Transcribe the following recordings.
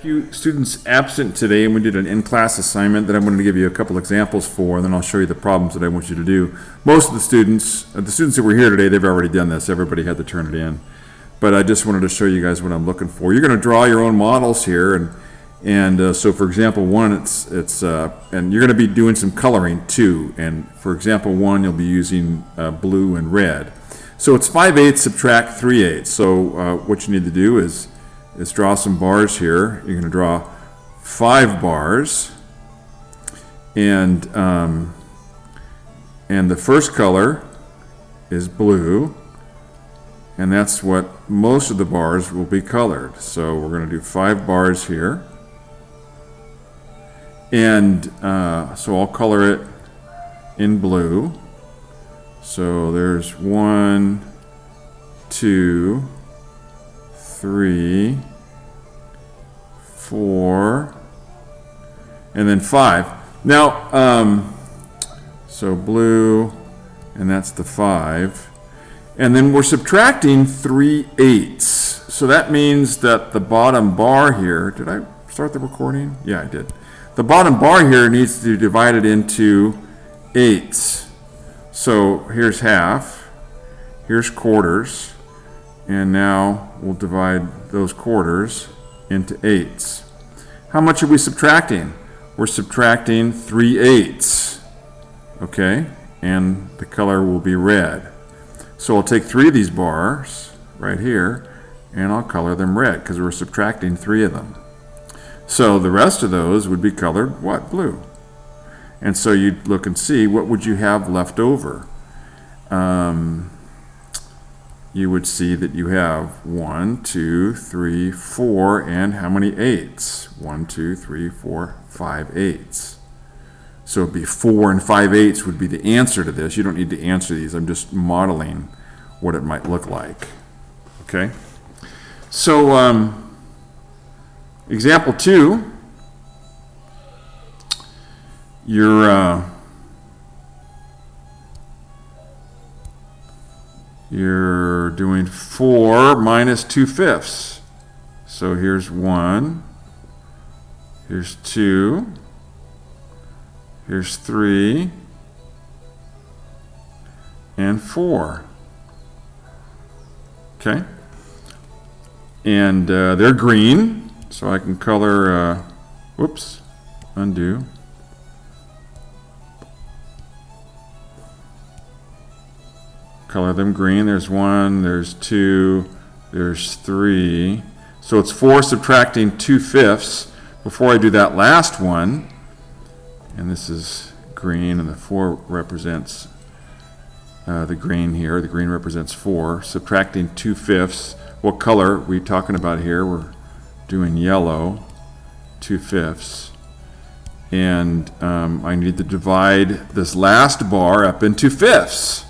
Few students absent today, and we did an in-class assignment that I wanted to give you a couple examples for, and then I'll show you the problems that I want you to do. Most of the students that were here today, they've already done this. Everybody had to turn it in. But I just wanted to show you guys what I'm looking for. You're going to draw your own models here, and so for example one, and you're going to be doing some coloring too. And for example one, you'll be using blue and red. So it's 5/8 subtract 3/8. So what you need to do is draw some bars here. You're going to draw 5 bars, and the first color is blue, and that's what most of the bars will be colored. So we're going to do 5 bars here, and so I'll color it in blue. So there's 1, 2, 3, 4, and then 5. Now, so blue, and that's the 5. And then we're subtracting 3/8. So that means that the bottom bar here, did I start the recording? Yeah, I did. The bottom bar here needs to be divided into 8s. So here's half, here's quarters, and now we'll divide those quarters into 8s. How much are we subtracting? We're subtracting 3/8. Okay, and the color will be red. So I'll take 3 of these bars right here, and I'll color them red because we're subtracting 3 of them. So the rest of those would be colored what? Blue. And so you'd look and see what would you have left over. You would see that you have 1, 2, 3, 4, and how many 8s? 1, 2, 3, 4, 5 8s. So it'd be 4 and 5 8s would be the answer to this. You don't need to answer these. I'm just modeling what it might look like. Okay? So example 2, you're doing 4 minus 2/5. So here's 1, here's 2, here's 3, and 4. Okay? And they're green, so I can color, whoops, undo. Color them green. There's 1, there's 2, there's 3. So it's 4 subtracting 2/5. Before I do that last one, and this is green, and the 4 represents the green here. The green represents 4. Subtracting 2/5. What color are we talking about here? We're doing yellow, 2/5. And I need to divide this last bar up into 5ths.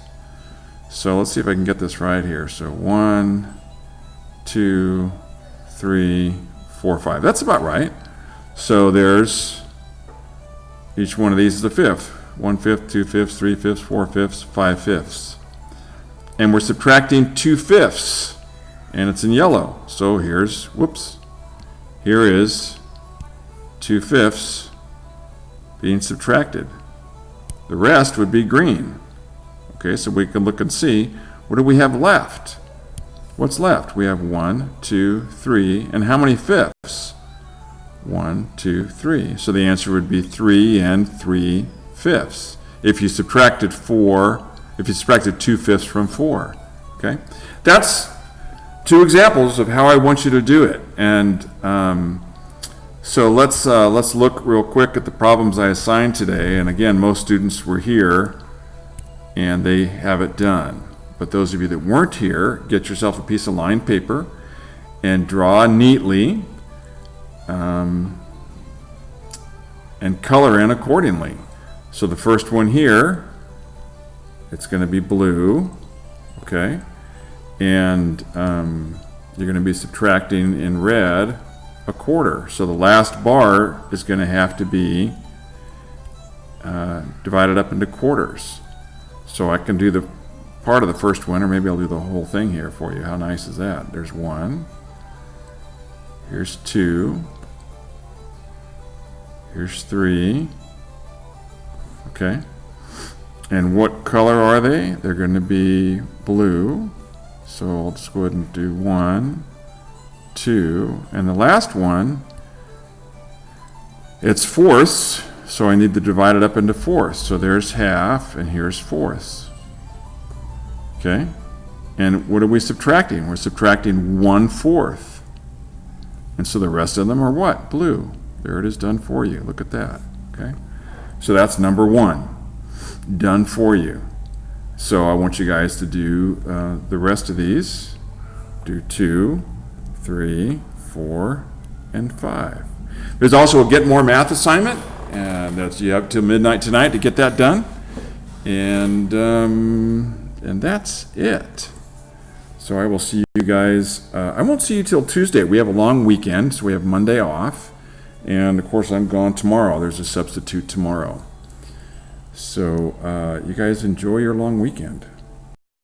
So let's see if I can get this right here. So 1, 2, 3, 4, 5. That's about right. So there's, each one of these is a 5th. 1/5, 2/5, 3/5, 4/5, 5/5. And we're subtracting 2/5, and it's in yellow. So here's, whoops, here is 2/5 being subtracted. The rest would be green. Okay, so we can look and see, what do we have left? What's left? We have 1, 2, 3, and how many 5ths? 1, 2, 3. So the answer would be 3 and 3/5. If you subtracted 2/5 from 4. Okay, that's 2 examples of how I want you to do it. And so let's look real quick at the problems I assigned today. And again, most students were here, and they have it done. But those of you that weren't here, get yourself a piece of lined paper and draw neatly and color in accordingly. So the first one here, it's going to be blue, okay? And you're going to be subtracting in red a quarter. So the last bar is going to have to be divided up into quarters. So I can do the part of the first one, or maybe I'll do the whole thing here for you. How nice is that? There's 1, here's 2, Here's 3. Okay. And what color are they? They're going to be blue. So I'll just go ahead and do 1, 2, and the last one, it's fourths, so I need to divide it up into fourths. So there's half, and here's fourths. Okay? And what are we subtracting? We're subtracting 1/4. And so the rest of them are what? Blue. There it is, done for you. Look at that. Okay? So that's number 1. Done for you. So I want you guys to do the rest of these. Do 2, 3, 4, and 5. There's also a Get More Math assignment, and that's you have till midnight tonight to get that done. And that's it. So I will see you guys. I won't see you till Tuesday. We have a long weekend, so we have Monday off. And of course, I'm gone tomorrow. There's a substitute tomorrow. So you guys enjoy your long weekend.